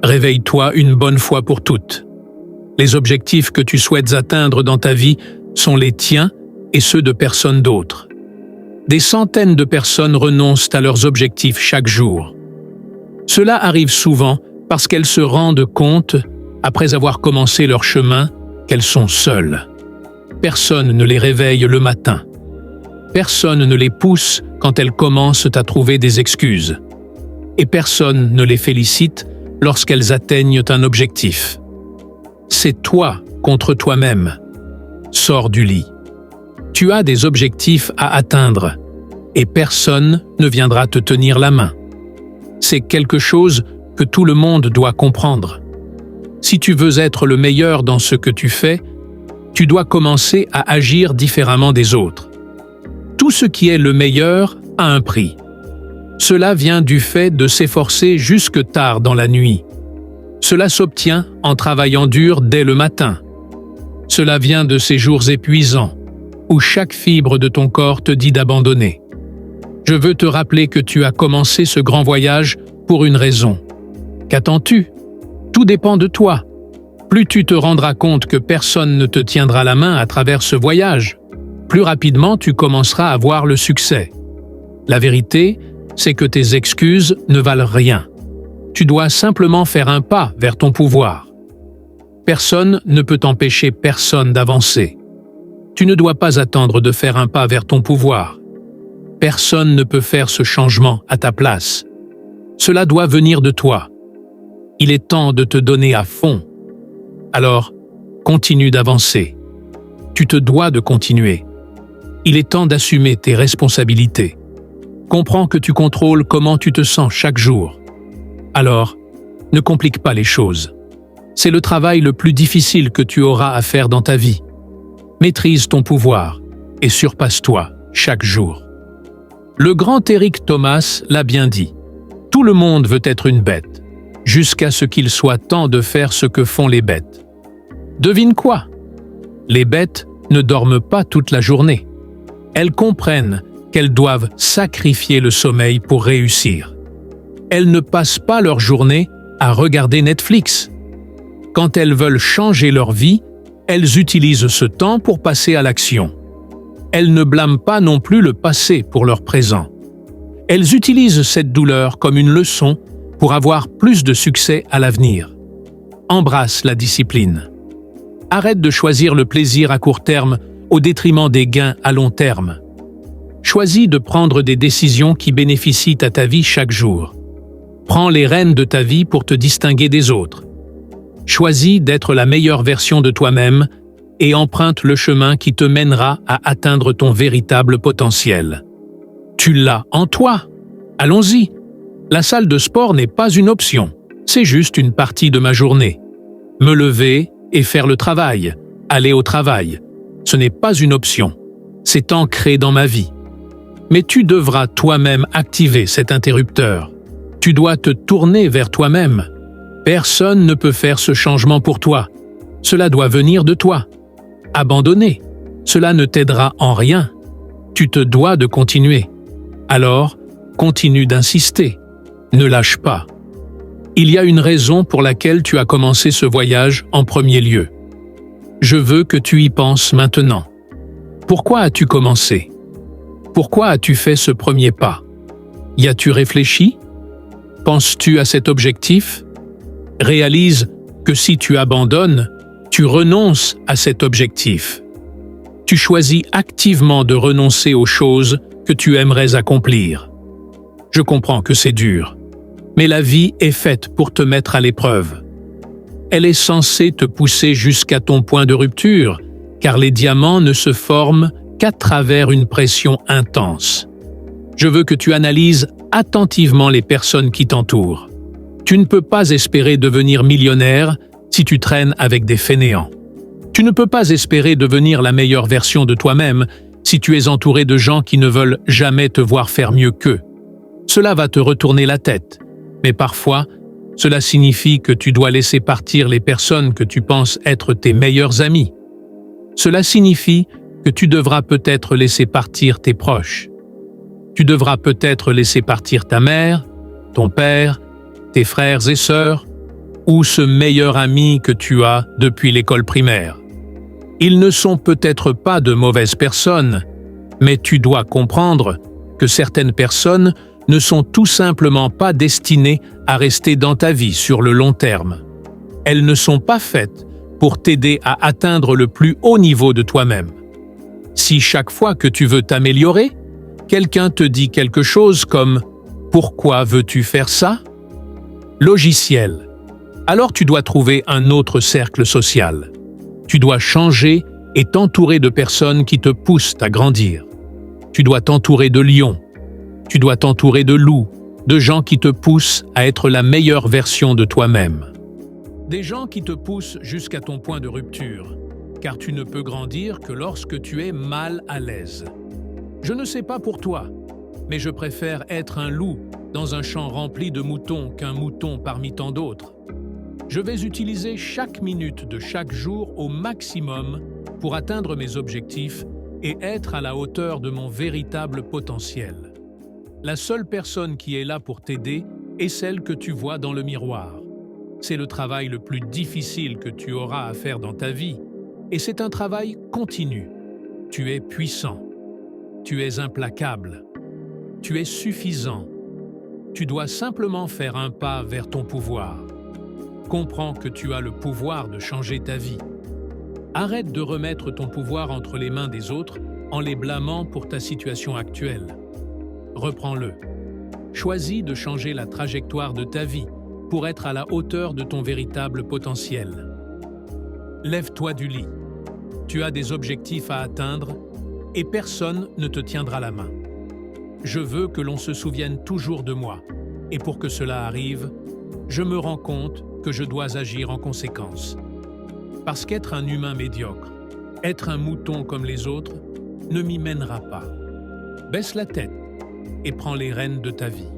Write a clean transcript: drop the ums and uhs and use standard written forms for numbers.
Réveille-toi une bonne fois pour toutes. Les objectifs que tu souhaites atteindre dans ta vie sont les tiens et ceux de personne d'autre. Des centaines de personnes renoncent à leurs objectifs chaque jour. Cela arrive souvent parce qu'elles se rendent compte, après avoir commencé leur chemin, qu'elles sont seules. Personne ne les réveille le matin. Personne ne les pousse quand elles commencent à trouver des excuses. Et personne ne les félicite lorsqu'elles atteignent un objectif. C'est toi contre toi-même. Sors du lit. Tu as des objectifs à atteindre et personne ne viendra te tenir la main. C'est quelque chose que tout le monde doit comprendre. Si tu veux être le meilleur dans ce que tu fais, tu dois commencer à agir différemment des autres. Tout ce qui est le meilleur a un prix. Cela vient du fait de s'efforcer jusque tard dans la nuit. Cela s'obtient en travaillant dur dès le matin. Cela vient de ces jours épuisants, où chaque fibre de ton corps te dit d'abandonner. Je veux te rappeler que tu as commencé ce grand voyage pour une raison. Qu'attends-tu? Tout dépend de toi. Plus tu te rendras compte que personne ne te tiendra la main à travers ce voyage, plus rapidement tu commenceras à voir le succès. La vérité, c'est que tes excuses ne valent rien. Tu dois simplement faire un pas vers ton pouvoir. Personne ne peut empêcher personne d'avancer. Tu ne dois pas attendre de faire un pas vers ton pouvoir. Personne ne peut faire ce changement à ta place. Cela doit venir de toi. Il est temps de te donner à fond. Alors, continue d'avancer. Tu te dois de continuer. Il est temps d'assumer tes responsabilités. Comprends que tu contrôles comment tu te sens chaque jour. Alors, ne complique pas les choses. C'est le travail le plus difficile que tu auras à faire dans ta vie. Maîtrise ton pouvoir et surpasse-toi chaque jour. Le grand Eric Thomas l'a bien dit. Tout le monde veut être une bête, jusqu'à ce qu'il soit temps de faire ce que font les bêtes. Devine quoi? Les bêtes ne dorment pas toute la journée. Elles comprennent qu'elles doivent sacrifier le sommeil pour réussir. Elles ne passent pas leur journée à regarder Netflix. Quand elles veulent changer leur vie, elles utilisent ce temps pour passer à l'action. Elles ne blâment pas non plus le passé pour leur présent. Elles utilisent cette douleur comme une leçon pour avoir plus de succès à l'avenir. Embrasse la discipline. Arrête de choisir le plaisir à court terme au détriment des gains à long terme. Choisis de prendre des décisions qui bénéficient à ta vie chaque jour. Prends les rênes de ta vie pour te distinguer des autres. Choisis d'être la meilleure version de toi-même et emprunte le chemin qui te mènera à atteindre ton véritable potentiel. Tu l'as en toi. Allons-y. La salle de sport n'est pas une option. C'est juste une partie de ma journée. Me lever et faire le travail, aller au travail. Ce n'est pas une option. C'est ancré dans ma vie. Mais tu devras toi-même activer cet interrupteur. Tu dois te tourner vers toi-même. Personne ne peut faire ce changement pour toi. Cela doit venir de toi. Abandonner, cela ne t'aidera en rien. Tu te dois de continuer. Alors, continue d'insister. Ne lâche pas. Il y a une raison pour laquelle tu as commencé ce voyage en premier lieu. Je veux que tu y penses maintenant. Pourquoi as-tu commencé? Pourquoi as-tu fait ce premier pas? Y as-tu réfléchi? Penses-tu à cet objectif? Réalise que si tu abandonnes, tu renonces à cet objectif. Tu choisis activement de renoncer aux choses que tu aimerais accomplir. Je comprends que c'est dur, mais la vie est faite pour te mettre à l'épreuve. Elle est censée te pousser jusqu'à ton point de rupture, car les diamants ne se forment qu'à travers une pression intense. Je veux que tu analyses attentivement les personnes qui t'entourent. Tu ne peux pas espérer devenir millionnaire si tu traînes avec des fainéants. Tu ne peux pas espérer devenir la meilleure version de toi-même si tu es entouré de gens qui ne veulent jamais te voir faire mieux qu'eux. Cela va te retourner la tête, mais parfois, cela signifie que tu dois laisser partir les personnes que tu penses être tes meilleurs amis. Cela signifie que tu devras peut-être laisser partir tes proches. Tu devras peut-être laisser partir ta mère, ton père, tes frères et sœurs, ou ce meilleur ami que tu as depuis l'école primaire. Ils ne sont peut-être pas de mauvaises personnes, mais tu dois comprendre que certaines personnes ne sont tout simplement pas destinées à rester dans ta vie sur le long terme. Elles ne sont pas faites pour t'aider à atteindre le plus haut niveau de toi-même. Si chaque fois que tu veux t'améliorer, quelqu'un te dit quelque chose comme « Pourquoi veux-tu faire ça ?» Logiciel. Alors tu dois trouver un autre cercle social. Tu dois changer et t'entourer de personnes qui te poussent à grandir. Tu dois t'entourer de lions. Tu dois t'entourer de loups, de gens qui te poussent à être la meilleure version de toi-même. Des gens qui te poussent jusqu'à ton point de rupture, car tu ne peux grandir que lorsque tu es mal à l'aise. Je ne sais pas pour toi, mais je préfère être un loup dans un champ rempli de moutons qu'un mouton parmi tant d'autres. Je vais utiliser chaque minute de chaque jour au maximum pour atteindre mes objectifs et être à la hauteur de mon véritable potentiel. La seule personne qui est là pour t'aider est celle que tu vois dans le miroir. C'est le travail le plus difficile que tu auras à faire dans ta vie, et c'est un travail continu. Tu es puissant. Tu es implacable. Tu es suffisant. Tu dois simplement faire un pas vers ton pouvoir. Comprends que tu as le pouvoir de changer ta vie. Arrête de remettre ton pouvoir entre les mains des autres en les blâmant pour ta situation actuelle. Reprends-le. Choisis de changer la trajectoire de ta vie pour être à la hauteur de ton véritable potentiel. Lève-toi du lit. Tu as des objectifs à atteindre et personne ne te tiendra la main. Je veux que l'on se souvienne toujours de moi, et pour que cela arrive, je me rends compte que je dois agir en conséquence. Parce qu'être un humain médiocre, être un mouton comme les autres, ne m'y mènera pas. Baisse la tête et prends les rênes de ta vie.